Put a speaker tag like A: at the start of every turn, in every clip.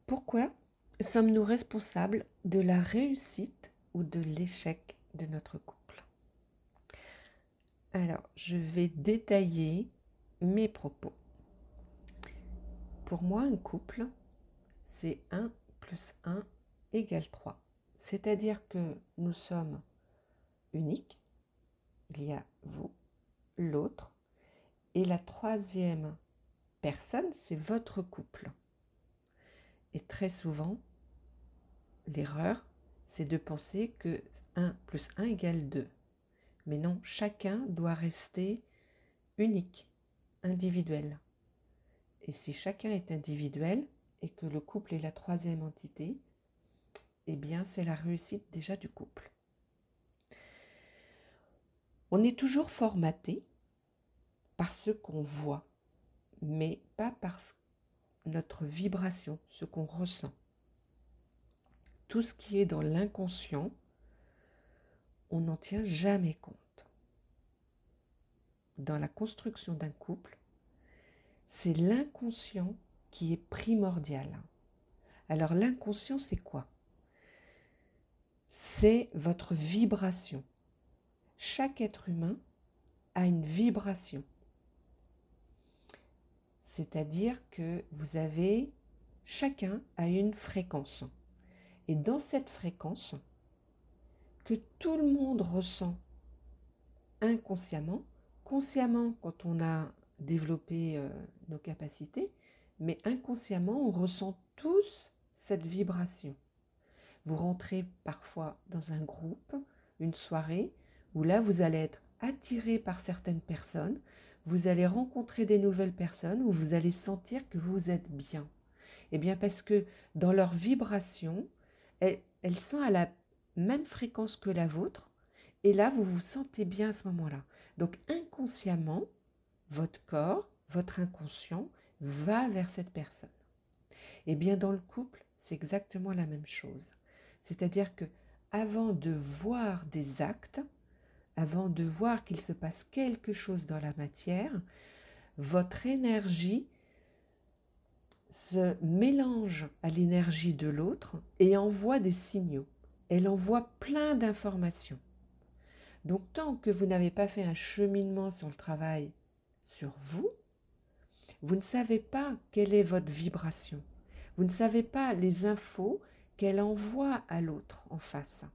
A: Pourquoi sommes-nous responsables de la réussite ou de l'échec de notre couple? Alors, je vais détailler mes propos. Pour moi, un couple, c'est 1 plus 1 égale 3. C'est-à-dire que nous sommes uniques. Il y a vous, l'autre, et la troisième personne, c'est votre couple. Et très souvent, l'erreur, c'est de penser que 1 plus 1 égale 2. Mais non, chacun doit rester unique, individuel. Et si chacun est individuel et que le couple est la troisième entité, eh bien c'est la réussite déjà du couple. On est toujours formaté par ce qu'on voit, mais pas par notre vibration, ce qu'on ressent. Tout ce qui est dans l'inconscient, on n'en tient jamais compte. Dans la construction d'un couple, c'est l'inconscient qui est primordial. Alors l'inconscient, c'est quoi? C'est votre vibration. Chaque être humain a une vibration. C'est-à-dire que chacun a une fréquence. Et dans cette fréquence, que tout le monde ressent inconsciemment, consciemment quand on a développé nos capacités, mais inconsciemment, on ressent tous cette vibration. Vous rentrez parfois dans un groupe, une soirée, où là, vous allez être attiré par certaines personnes, vous allez rencontrer des nouvelles personnes, où vous allez sentir que vous êtes bien. Eh bien, parce que dans leur vibration, elles sont à la même fréquence que la vôtre, et là, vous vous sentez bien à ce moment-là. Donc, inconsciemment, votre corps, votre inconscient, va vers cette personne. Eh bien, dans le couple, c'est exactement la même chose. C'est-à-dire que avant de voir des actes, avant de voir qu'il se passe quelque chose dans la matière, votre énergie se mélange à l'énergie de l'autre et envoie des signaux. Elle envoie plein d'informations. Donc, tant que vous n'avez pas fait un cheminement sur le travail sur vous, vous ne savez pas quelle est votre vibration. Vous ne savez pas les infos qu'elle envoie à l'autre en face.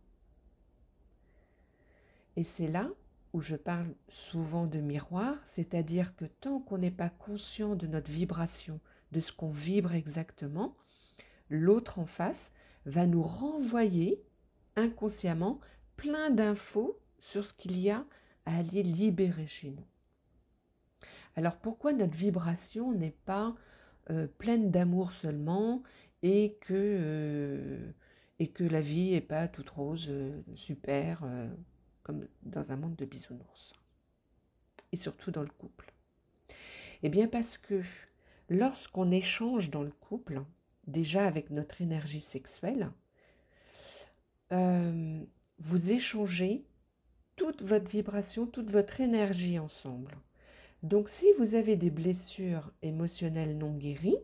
A: Et c'est là où je parle souvent de miroir, c'est-à-dire que tant qu'on n'est pas conscient de notre vibration, de ce qu'on vibre exactement, l'autre en face va nous renvoyer inconsciemment plein d'infos sur ce qu'il y a à aller libérer chez nous. Alors pourquoi notre vibration n'est pas pleine d'amour seulement et que la vie n'est pas toute rose, super, comme dans un monde de bisounours. Et surtout dans le couple. Eh bien parce que lorsqu'on échange dans le couple, déjà avec notre énergie sexuelle, vous échangez toute votre vibration, toute votre énergie ensemble. Donc si vous avez des blessures émotionnelles non guéries,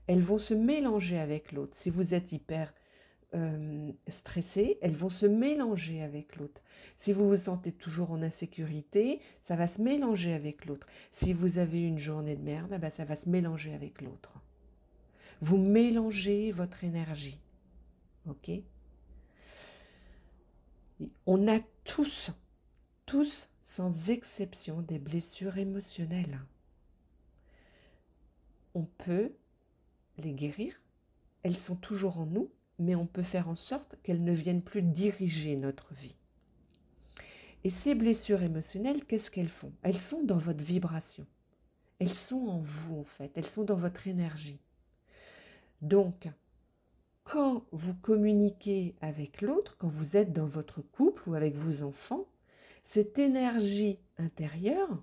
A: elles vont se mélanger avec l'autre. Si vous êtes hyper stressé, elles vont se mélanger avec l'autre. Si vous vous sentez toujours en insécurité, ça va se mélanger avec l'autre. Si vous avez une journée de merde, ben ça va se mélanger avec l'autre. Vous mélangez votre énergie. Ok? On a tous sans exception des blessures émotionnelles. On peut les guérir, elles sont toujours en nous, mais on peut faire en sorte qu'elles ne viennent plus diriger notre vie. Et ces blessures émotionnelles, qu'est-ce qu'elles font? Elles sont dans votre vibration. Elles sont en vous, en fait. Elles sont dans votre énergie. Donc, quand vous communiquez avec l'autre, quand vous êtes dans votre couple ou avec vos enfants, cette énergie intérieure,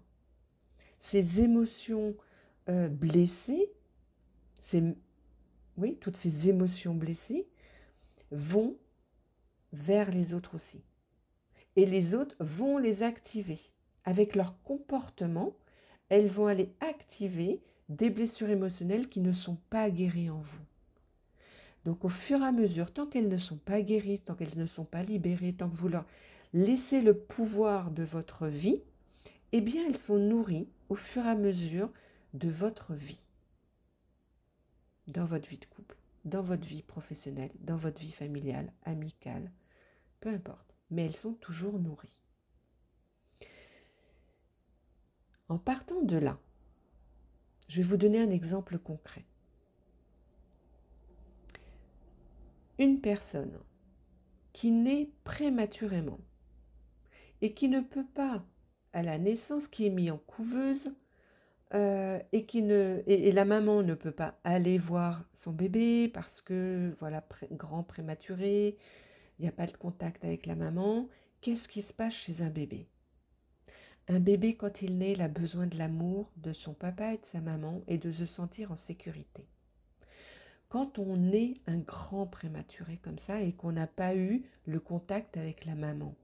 A: ces émotions blessées, toutes ces émotions blessées vont vers les autres aussi. Et les autres vont les activer. Avec leur comportement, elles vont aller activer des blessures émotionnelles qui ne sont pas guéries en vous. Donc au fur et à mesure, tant qu'elles ne sont pas guéries, tant qu'elles ne sont pas libérées, tant que vous leur laissez le pouvoir de votre vie, eh bien elles sont nourries au fur et à mesure de votre vie, dans votre vie de couple, dans votre vie professionnelle, dans votre vie familiale, amicale, peu importe. Mais elles sont toujours nourries. En partant de là, je vais vous donner un exemple concret. Une personne qui naît prématurément et qui ne peut pas, à la naissance, qui est mise en couveuse, et la maman ne peut pas aller voir son bébé parce que, voilà, grand prématuré, il n'y a pas de contact avec la maman. Qu'est-ce qui se passe chez un bébé? Un bébé, quand il naît, il a besoin de l'amour de son papa et de sa maman et de se sentir en sécurité. Quand on est un grand prématuré comme ça et qu'on n'a pas eu le contact avec la maman,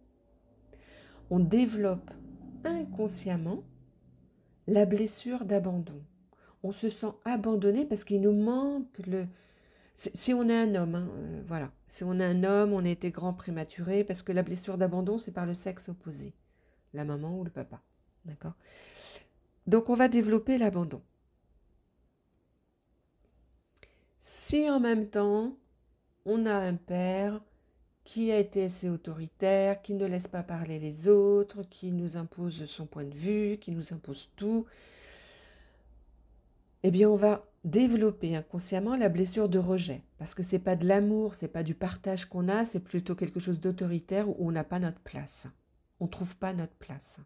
A: on développe inconsciemment la blessure d'abandon. On se sent abandonné parce qu'il nous manque le... Si on est un homme, hein, voilà. Si on est un homme, on a été grand prématuré parce que la blessure d'abandon, c'est par le sexe opposé, la maman ou le papa. D'accord? Donc on va développer l'abandon. Si en même temps, on a un père qui a été assez autoritaire, qui ne laisse pas parler les autres, qui nous impose son point de vue, qui nous impose tout, eh bien on va développer inconsciemment la blessure de rejet. Parce que ce n'est pas de l'amour, ce n'est pas du partage qu'on a, c'est plutôt quelque chose d'autoritaire où on n'a pas notre place. On ne trouve pas notre place.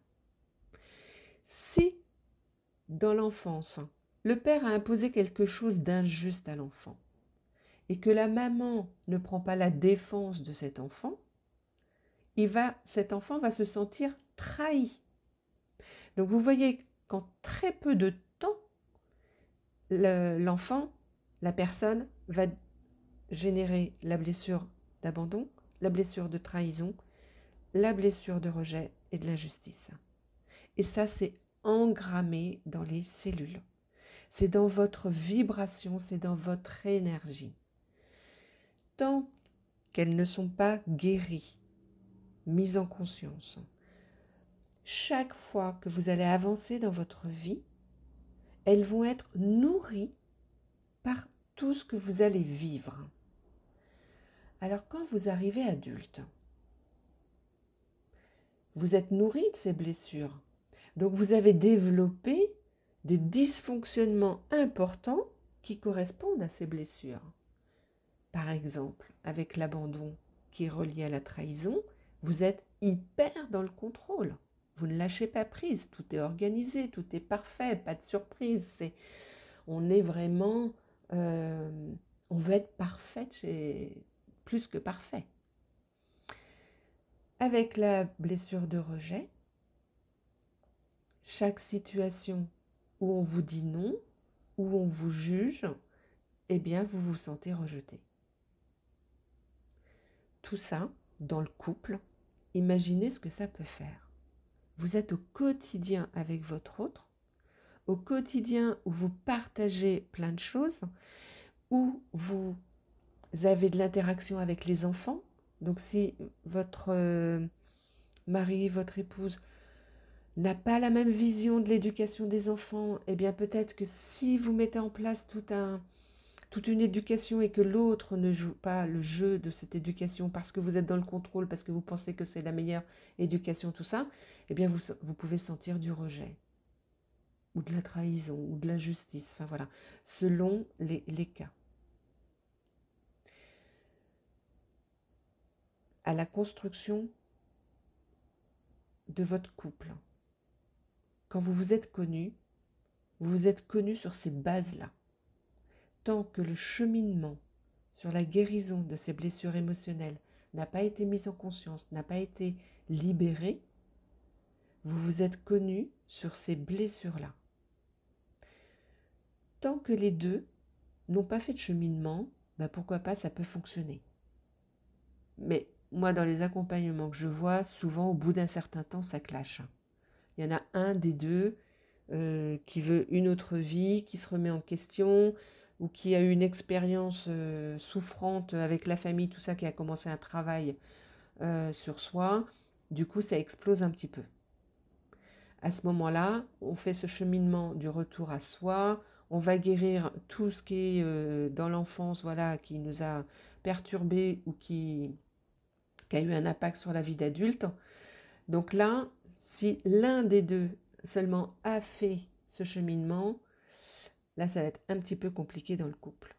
A: Si, dans l'enfance, le père a imposé quelque chose d'injuste à l'enfant, et que la maman ne prend pas la défense de cet enfant, cet enfant va se sentir trahi. Donc vous voyez qu'en très peu de temps, l'enfant, la personne va générer la blessure d'abandon, la blessure de trahison, la blessure de rejet et de l'injustice. Et ça, c'est engrammé dans les cellules. C'est dans votre vibration, c'est dans votre énergie. Tant qu'elles ne sont pas guéries, mises en conscience, chaque fois que vous allez avancer dans votre vie, elles vont être nourries par tout ce que vous allez vivre. Alors quand vous arrivez adulte, vous êtes nourri de ces blessures. Donc vous avez développé des dysfonctionnements importants qui correspondent à ces blessures. Par exemple, avec l'abandon qui est relié à la trahison, vous êtes hyper dans le contrôle. Vous ne lâchez pas prise, tout est organisé, tout est parfait, pas de surprise. On est vraiment... on veut être parfaite, plus que parfait. Avec la blessure de rejet, chaque situation où on vous dit non, où on vous juge, eh bien vous vous sentez rejeté. Tout ça, dans le couple, imaginez ce que ça peut faire. Vous êtes au quotidien avec votre autre, au quotidien où vous partagez plein de choses, où vous avez de l'interaction avec les enfants. Donc si votre mari, votre épouse n'a pas la même vision de l'éducation des enfants, eh bien peut-être que si vous mettez en place toute une éducation et que l'autre ne joue pas le jeu de cette éducation parce que vous êtes dans le contrôle, parce que vous pensez que c'est la meilleure éducation, tout ça, eh bien vous pouvez sentir du rejet ou de la trahison ou de l'injustice, enfin voilà, selon les cas. À la construction de votre couple, quand vous vous êtes connu sur ces bases-là. Tant que le cheminement sur la guérison de ces blessures émotionnelles n'a pas été mis en conscience, n'a pas été libéré, vous vous êtes connu sur ces blessures-là. Tant que les deux n'ont pas fait de cheminement, pourquoi pas, ça peut fonctionner. Mais moi, dans les accompagnements que je vois, souvent, au bout d'un certain temps, ça clash. Il y en a un des deux qui veut une autre vie, qui se remet en question. ou qui a eu une expérience souffrante avec la famille, tout ça, qui a commencé un travail sur soi, du coup ça explose un petit peu. À ce moment-là, on fait ce cheminement du retour à soi, on va guérir tout ce qui est dans l'enfance, voilà, qui nous a perturbés ou qui a eu un impact sur la vie d'adulte. Donc là, si l'un des deux seulement a fait ce cheminement, là, ça va être un petit peu compliqué dans le couple.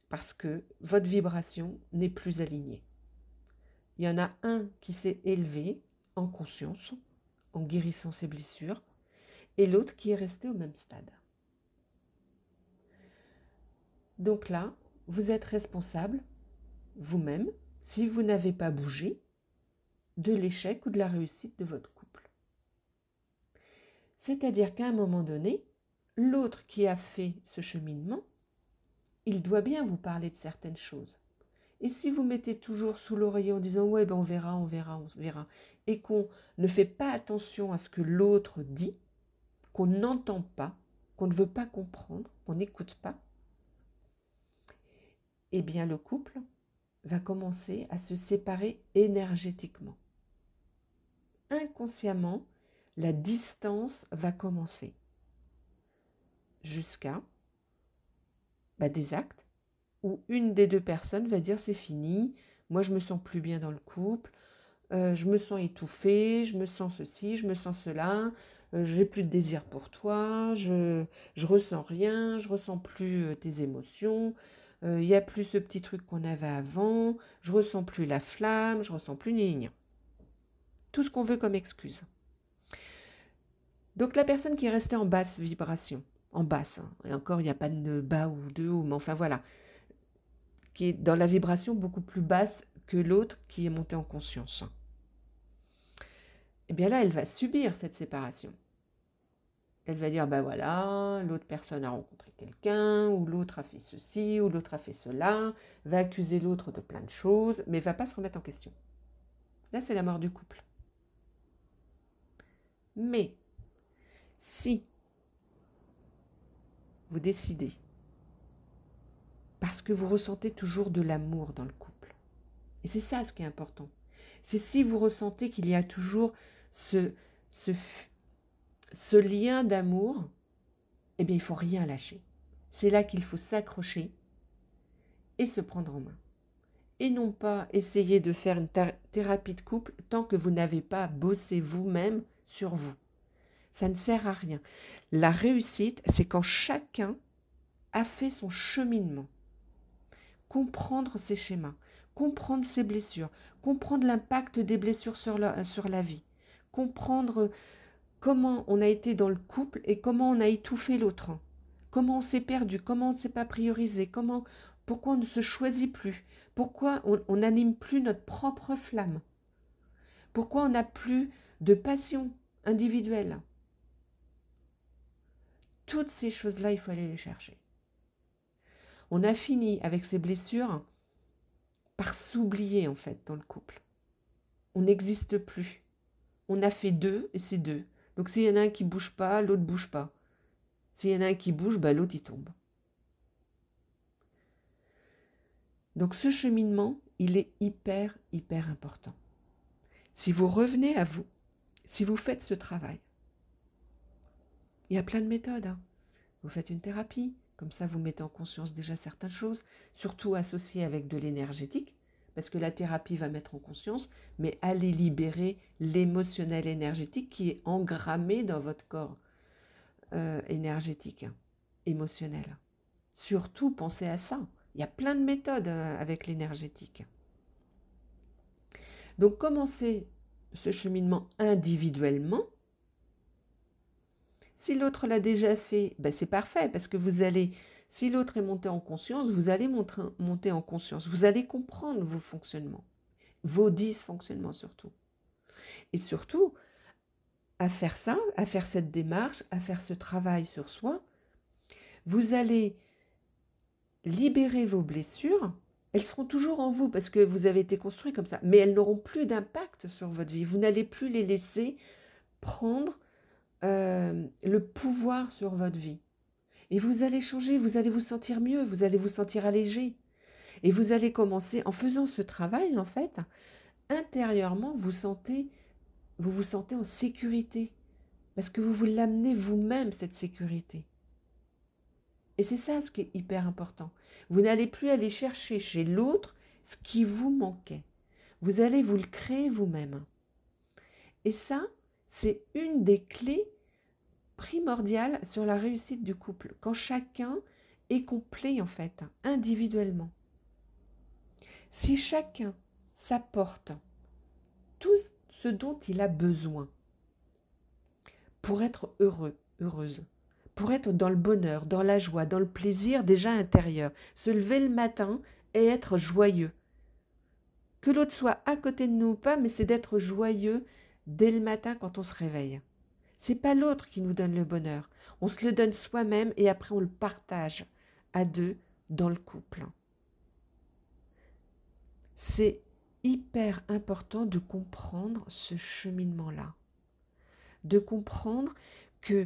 A: Parce que votre vibration n'est plus alignée. Il y en a un qui s'est élevé en conscience, en guérissant ses blessures, et l'autre qui est resté au même stade. Donc là, vous êtes responsable, vous-même, si vous n'avez pas bougé, de l'échec ou de la réussite de votre couple. C'est-à-dire qu'à un moment donné, l'autre qui a fait ce cheminement, il doit bien vous parler de certaines choses. Et si vous mettez toujours sous l'oreiller en disant « ouais, ben on verra, on verra, on verra », et qu'on ne fait pas attention à ce que l'autre dit, qu'on n'entend pas, qu'on ne veut pas comprendre, qu'on n'écoute pas, eh bien le couple va commencer à se séparer énergétiquement. Inconsciemment, la distance va commencer jusqu'à des actes où une des deux personnes va dire c'est fini, moi je me sens plus bien dans le couple, je me sens étouffée, je me sens ceci, je me sens cela, j'ai plus de désir pour toi, je ressens rien, je ressens plus tes émotions, il n'y a plus ce petit truc qu'on avait avant, je ressens plus la flamme, je ressens plus gna. Tout ce qu'on veut comme excuse. Donc la personne qui est restée en basse vibration, en basse, hein, et encore il n'y a pas de bas ou de haut, mais enfin voilà, qui est dans la vibration beaucoup plus basse que l'autre qui est monté en conscience. Eh bien là, elle va subir cette séparation. Elle va dire, ben voilà, l'autre personne a rencontré quelqu'un, ou l'autre a fait ceci, ou l'autre a fait cela, va accuser l'autre de plein de choses, mais ne va pas se remettre en question. Là, c'est la mort du couple. Mais si vous décidez, parce que vous ressentez toujours de l'amour dans le couple, et c'est ça ce qui est important, c'est si vous ressentez qu'il y a toujours ce lien d'amour, eh bien il ne faut rien lâcher. C'est là qu'il faut s'accrocher et se prendre en main. Et non pas essayer de faire une thérapie de couple tant que vous n'avez pas bossé vous-même sur vous. Ça ne sert à rien. La réussite, c'est quand chacun a fait son cheminement. Comprendre ses schémas, comprendre ses blessures, comprendre l'impact des blessures sur la vie, comprendre comment on a été dans le couple et comment on a étouffé l'autre, comment on s'est perdu, comment on ne s'est pas priorisé, pourquoi on ne se choisit plus, pourquoi on n'anime plus notre propre flamme, pourquoi on n'a plus de passion individuelle. Toutes ces choses-là, il faut aller les chercher. On a fini avec ces blessures par s'oublier en fait dans le couple. On n'existe plus. On a fait deux et c'est deux. Donc s'il y en a un qui ne bouge pas, l'autre ne bouge pas. S'il y en a un qui bouge, l'autre il tombe. Donc ce cheminement, il est hyper, hyper important. Si vous revenez à vous, si vous faites ce travail, il y a plein de méthodes. Vous faites une thérapie, comme ça vous mettez en conscience déjà certaines choses, surtout associées avec de l'énergétique, parce que la thérapie va mettre en conscience, mais allez libérer l'émotionnel énergétique qui est engrammé dans votre corps énergétique, émotionnel. Surtout, pensez à ça. Il y a plein de méthodes avec l'énergétique. Donc, commencez ce cheminement individuellement. Si l'autre l'a déjà fait, c'est parfait, parce que vous allez, si l'autre est monté en conscience, vous allez monter en conscience. Vous allez comprendre vos fonctionnements, vos dysfonctionnements surtout. Et surtout, à faire ça, à faire cette démarche, à faire ce travail sur soi, vous allez libérer vos blessures. Elles seront toujours en vous parce que vous avez été construit comme ça, mais elles n'auront plus d'impact sur votre vie. Vous n'allez plus les laisser prendre le pouvoir sur votre vie. Et vous allez changer, vous allez vous sentir mieux, vous allez vous sentir allégé. Et vous allez commencer, en faisant ce travail, en fait, intérieurement, vous vous sentez en sécurité. Parce que vous vous l'amenez vous-même, cette sécurité. Et c'est ça ce qui est hyper important. Vous n'allez plus aller chercher chez l'autre ce qui vous manquait. Vous allez vous le créer vous-même. Et ça, c'est une des clés primordiales sur la réussite du couple. Quand chacun est complet, en fait, individuellement. Si chacun s'apporte tout ce dont il a besoin pour être heureux, heureuse, pour être dans le bonheur, dans la joie, dans le plaisir déjà intérieur, se lever le matin et être joyeux. Que l'autre soit à côté de nous ou pas, mais c'est d'être joyeux dès le matin quand on se réveille. C'est pas l'autre qui nous donne le bonheur. On se le donne soi-même et après on le partage à deux dans le couple. C'est hyper important de comprendre ce cheminement-là. De comprendre que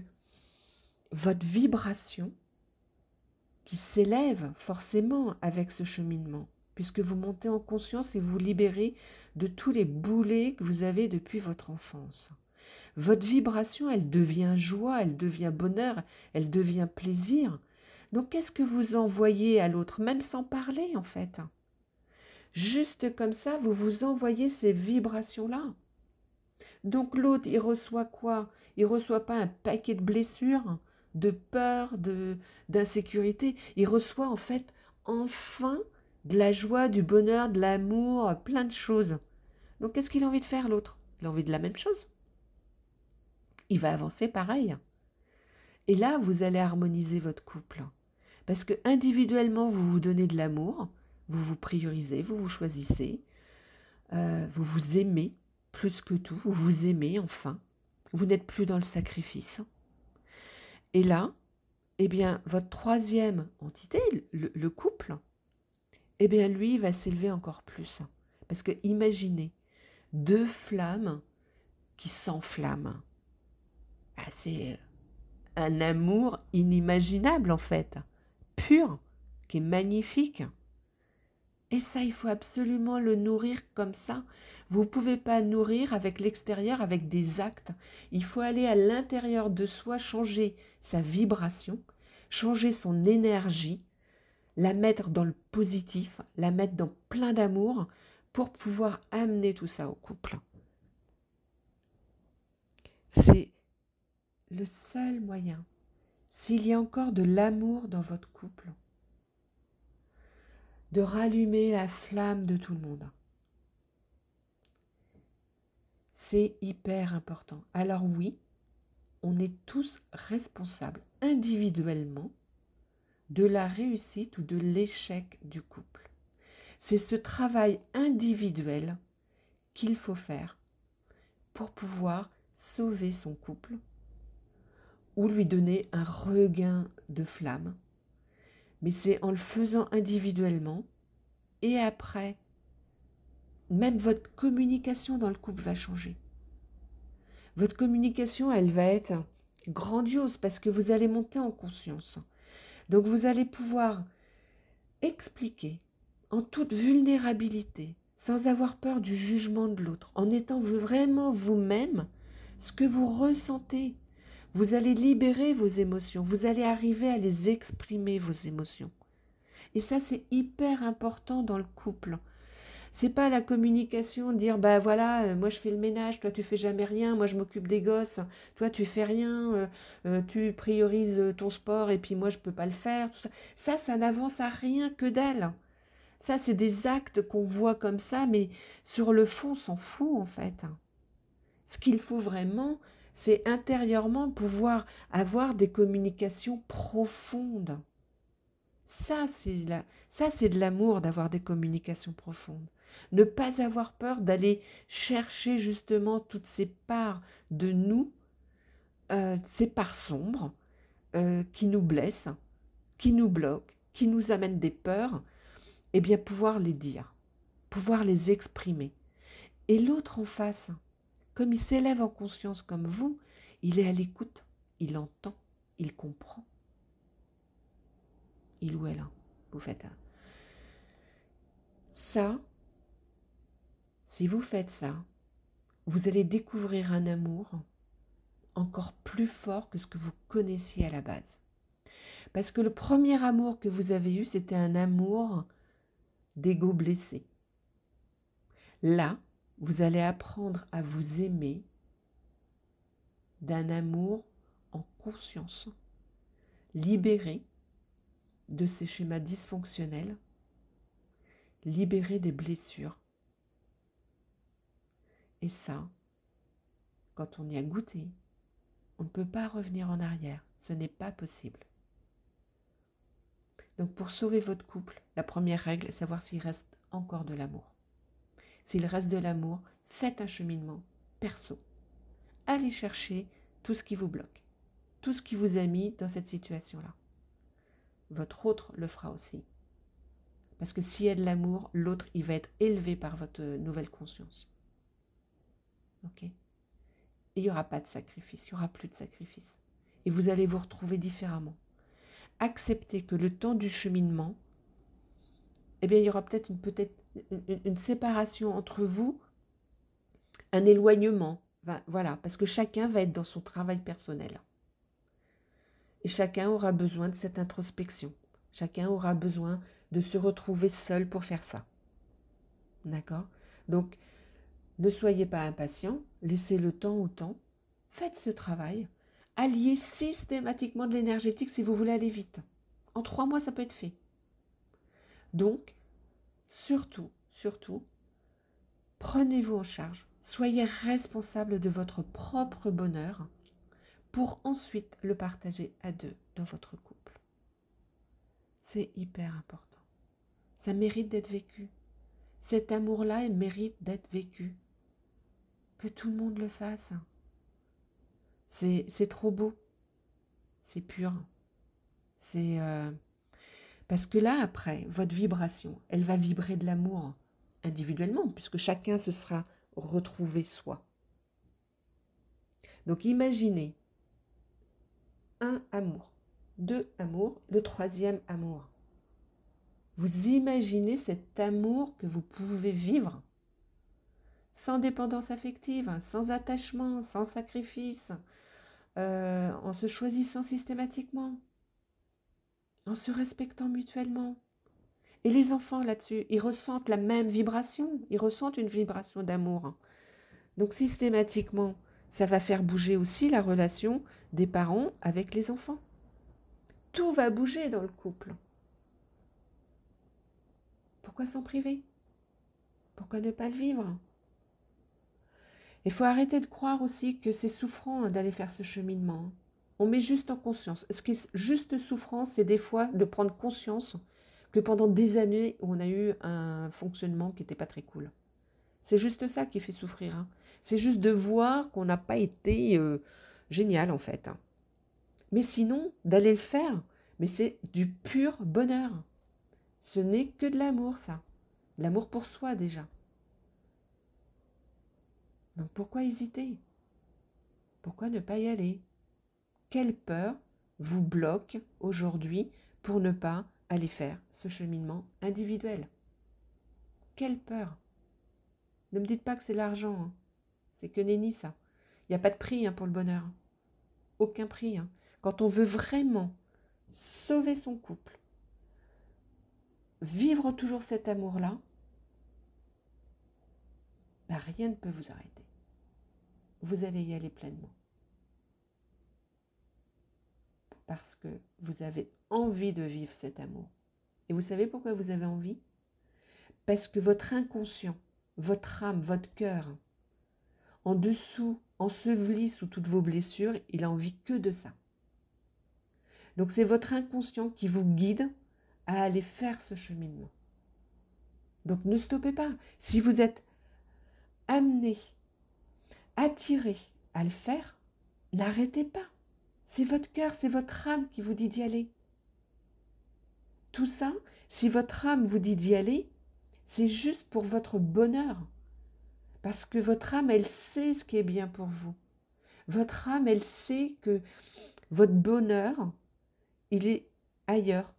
A: votre vibration, qui s'élève forcément avec ce cheminement, puisque vous montez en conscience et vous libérez de tous les boulets que vous avez depuis votre enfance. Votre vibration, elle devient joie, elle devient bonheur, elle devient plaisir. Donc qu'est-ce que vous envoyez à l'autre, même sans parler en fait? Juste comme ça, vous vous envoyez ces vibrations-là. Donc l'autre, il reçoit quoi? Il ne reçoit pas un paquet de blessures, de peur, d'insécurité. Il reçoit en fait enfin de la joie, du bonheur, de l'amour, plein de choses. Donc qu'est-ce qu'il a envie de faire l'autre? Il a envie de la même chose. Il va avancer pareil. Et là, vous allez harmoniser votre couple. Parce que individuellement, vous vous donnez de l'amour, vous vous priorisez, vous vous choisissez, vous vous aimez plus que tout, vous vous aimez enfin. Vous n'êtes plus dans le sacrifice. Et là, eh bien, votre troisième entité, le couple, eh bien, lui, va s'élever encore plus. Parce que imaginez, deux flammes qui s'enflamment. Ah, c'est un amour inimaginable, en fait, pur, qui est magnifique. Et ça, il faut absolument le nourrir comme ça. Vous ne pouvez pas nourrir avec l'extérieur, avec des actes. Il faut aller à l'intérieur de soi, changer sa vibration, changer son énergie, la mettre dans le positif, la mettre dans plein d'amour pour pouvoir amener tout ça au couple. C'est le seul moyen. S'il y a encore de l'amour dans votre couple, de rallumer la flamme de tout le monde. C'est hyper important. Alors oui, on est tous responsables individuellement de la réussite ou de l'échec du couple. C'est ce travail individuel qu'il faut faire pour pouvoir sauver son couple ou lui donner un regain de flamme. Mais c'est en le faisant individuellement et après, même votre communication dans le couple va changer. Votre communication, elle va être grandiose parce que vous allez monter en conscience. Donc vous allez pouvoir expliquer en toute vulnérabilité, sans avoir peur du jugement de l'autre, en étant vraiment vous-même ce que vous ressentez. Vous allez libérer vos émotions, vous allez arriver à les exprimer, vos émotions. Et ça, c'est hyper important dans le couple. C'est pas la communication, dire bah voilà, moi je fais le ménage, toi tu fais jamais rien, moi je m'occupe des gosses, toi tu fais rien, tu priorises ton sport et puis moi je peux pas le faire, tout ça. Ça n'avance à rien que d'elle. Ça, c'est des actes qu'on voit comme ça, mais sur le fond, on s'en fout en fait. Ce qu'il faut vraiment, c'est intérieurement pouvoir avoir des communications profondes. Ça, c'est de l'amour d'avoir des communications profondes. Ne pas avoir peur d'aller chercher justement toutes ces parts de nous, ces parts sombres qui nous blessent, qui nous bloquent, qui nous amènent des peurs, et bien pouvoir les dire, pouvoir les exprimer. Et l'autre en face, comme il s'élève en conscience comme vous, il est à l'écoute, il entend, il comprend. il ou elle. Vous faites ça. Si vous faites ça, vous allez découvrir un amour encore plus fort que ce que vous connaissiez à la base. Parce que le premier amour que vous avez eu, c'était un amour d'ego blessé. Là, vous allez apprendre à vous aimer d'un amour en conscience, libéré de ces schémas dysfonctionnels, libéré des blessures. Et ça, quand on y a goûté, on ne peut pas revenir en arrière. Ce n'est pas possible. Donc pour sauver votre couple, la première règle est savoir s'il reste encore de l'amour. S'il reste de l'amour, faites un cheminement perso. Allez chercher tout ce qui vous bloque, tout ce qui vous a mis dans cette situation-là. Votre autre le fera aussi. Parce que s'il y a de l'amour, l'autre, il va être élevé par votre nouvelle conscience. Ok ? Et il n'y aura pas de sacrifice, il n'y aura plus de sacrifice. Et vous allez vous retrouver différemment. Acceptez que le temps du cheminement, eh bien, il y aura peut-être une séparation entre vous, un éloignement. Voilà, parce que chacun va être dans son travail personnel. Et chacun aura besoin de cette introspection. Chacun aura besoin de se retrouver seul pour faire ça. D'accord ? Donc, ne soyez pas impatient, laissez le temps au temps, faites ce travail, alliez systématiquement de l'énergétique si vous voulez aller vite. En 3 mois, ça peut être fait. Donc, surtout, prenez-vous en charge, soyez responsable de votre propre bonheur pour ensuite le partager à 2 dans votre couple. C'est hyper important. Ça mérite d'être vécu. Cet amour-là, il mérite d'être vécu. Que tout le monde le fasse. C'est trop beau. C'est pur. C'est parce que là, après, votre vibration, elle va vibrer de l'amour individuellement, puisque chacun se sera retrouvé soi. Donc imaginez 1 amour, 2 amours, le 3e amour. Vous imaginez cet amour que vous pouvez vivre sans dépendance affective, sans attachement, sans sacrifice, en se choisissant systématiquement, en se respectant mutuellement. Et les enfants là-dessus, ils ressentent la même vibration, ils ressentent une vibration d'amour. Donc systématiquement, ça va faire bouger aussi la relation des parents avec les enfants. Tout va bouger dans le couple. Pourquoi s'en priver? Pourquoi ne pas le vivre? Il faut arrêter de croire aussi que c'est souffrant d'aller faire ce cheminement. On met juste en conscience. Ce qui est juste souffrant, c'est des fois de prendre conscience que pendant des années, on a eu un fonctionnement qui n'était pas très cool. C'est juste ça qui fait souffrir. Hein. C'est juste de voir qu'on n'a pas été génial en fait. Mais sinon, d'aller le faire, mais c'est du pur bonheur. Ce n'est que de l'amour, ça. L'amour pour soi déjà. Donc pourquoi hésiter? Pourquoi ne pas y aller? Quelle peur vous bloque aujourd'hui pour ne pas aller faire ce cheminement individuel? Quelle peur? Ne me dites pas que c'est l'argent. Hein. C'est que nenni ça. Il n'y a pas de prix pour le bonheur. Aucun prix. Quand on veut vraiment sauver son couple, vivre toujours cet amour-là, rien ne peut vous arrêter. Vous allez y aller pleinement. Parce que vous avez envie de vivre cet amour. Et vous savez pourquoi vous avez envie? Parce que votre inconscient, votre âme, votre cœur, en dessous, enseveli sous toutes vos blessures, il a envie que de ça. Donc c'est votre inconscient qui vous guide à aller faire ce cheminement. Donc ne stoppez pas. Si vous êtes amené, attiré à le faire, n'arrêtez pas. C'est votre cœur, c'est votre âme qui vous dit d'y aller. Tout ça, si votre âme vous dit d'y aller, c'est juste pour votre bonheur. Parce que votre âme, elle sait ce qui est bien pour vous. Votre âme, elle sait que votre bonheur, il est ailleurs.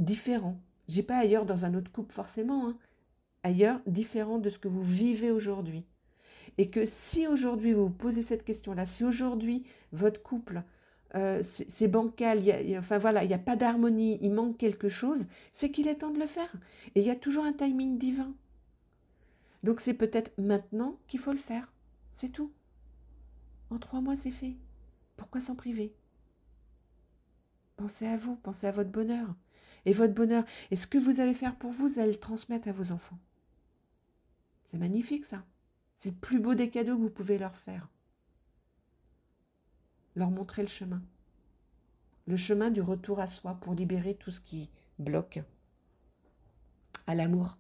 A: différent. Je dis pas ailleurs dans un autre couple forcément, hein. Ailleurs, différent de ce que vous vivez aujourd'hui. Et que si aujourd'hui vous vous posez cette question-là, si aujourd'hui votre couple, c'est bancal, enfin voilà, il n'y a pas d'harmonie, il manque quelque chose, c'est qu'il est temps de le faire. Et il y a toujours un timing divin. Donc c'est peut-être maintenant qu'il faut le faire. C'est tout. En 3 mois, c'est fait. Pourquoi s'en priver? Pensez à vous, pensez à votre bonheur. Et votre bonheur, et ce que vous allez faire pour vous, vous allez le transmettre à vos enfants. C'est magnifique ça. C'est le plus beau des cadeaux que vous pouvez leur faire. Leur montrer le chemin. Le chemin du retour à soi pour libérer tout ce qui bloque. À l'amour.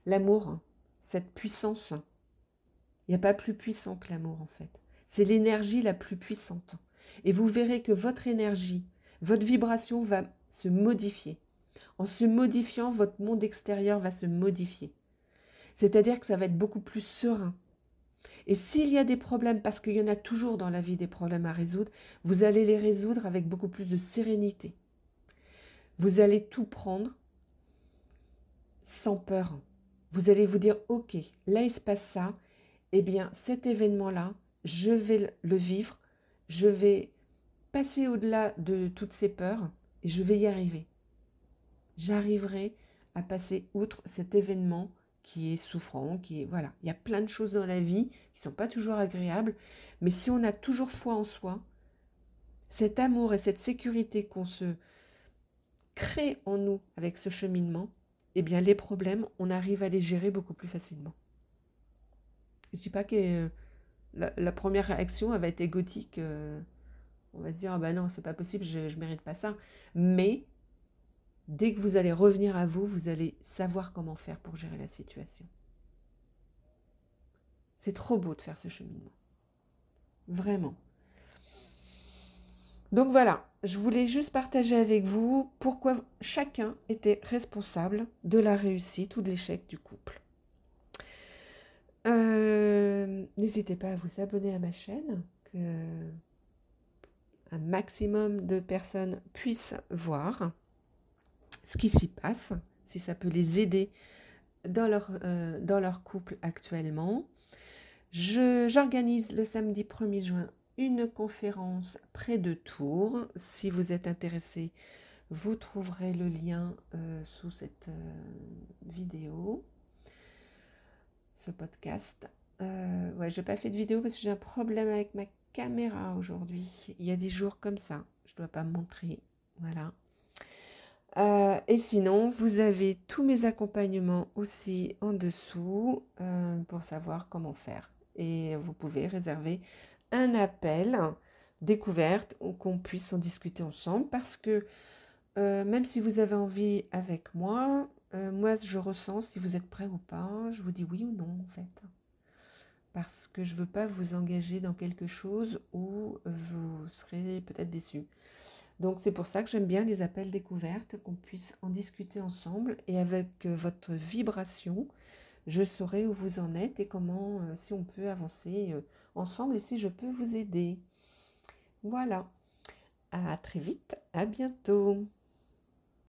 A: L'amour, cette puissance. Il n'y a pas plus puissant que l'amour en fait. C'est l'énergie la plus puissante. Et vous verrez que votre énergie, votre vibration va se modifier. En se modifiant, votre monde extérieur va se modifier. C'est-à-dire que ça va être beaucoup plus serein. Et s'il y a des problèmes, parce qu'il y en a toujours dans la vie des problèmes à résoudre, vous allez les résoudre avec beaucoup plus de sérénité. Vous allez tout prendre sans peur. Vous allez vous dire, ok, là il se passe ça, eh bien cet événement-là, je vais le vivre, je vais passer au-delà de toutes ces peurs et je vais y arriver. J'arriverai à passer outre cet événement qui est souffrant, qui est voilà. Il y a plein de choses dans la vie qui ne sont pas toujours agréables, mais si on a toujours foi en soi, cet amour et cette sécurité qu'on se crée en nous avec ce cheminement, eh bien les problèmes, on arrive à les gérer beaucoup plus facilement. Je ne dis pas que la première réaction elle va être égotique, on va se dire ah ben non, c'est pas possible, je ne mérite pas ça, mais dès que vous allez revenir à vous, vous allez savoir comment faire pour gérer la situation. C'est trop beau de faire ce cheminement. Vraiment. Donc voilà, je voulais juste partager avec vous pourquoi chacun était responsable de la réussite ou de l'échec du couple. N'hésitez pas à vous abonner à ma chaîne, que un maximum de personnes puissent voir ce qui s'y passe, si ça peut les aider dans leur couple actuellement. J'organise le samedi 1er juin une conférence près de Tours. Si vous êtes intéressé, vous trouverez le lien sous cette vidéo, ce podcast. Ouais, je n'ai pas fait de vidéo parce que j'ai un problème avec ma caméra aujourd'hui. Il y a des jours comme ça, je ne dois pas me montrer. Voilà. Et sinon, vous avez tous mes accompagnements aussi en dessous pour savoir comment faire. Et vous pouvez réserver un appel découverte ou qu'on puisse en discuter ensemble parce que même si vous avez envie avec moi, moi je ressens si vous êtes prêt ou pas, je vous dis oui ou non en fait. Parce que je ne veux pas vous engager dans quelque chose où vous serez peut-être déçus. Donc c'est pour ça que j'aime bien les appels découvertes, qu'on puisse en discuter ensemble et avec votre vibration, je saurai où vous en êtes et comment, si on peut avancer ensemble et si je peux vous aider. Voilà, à très vite, à bientôt.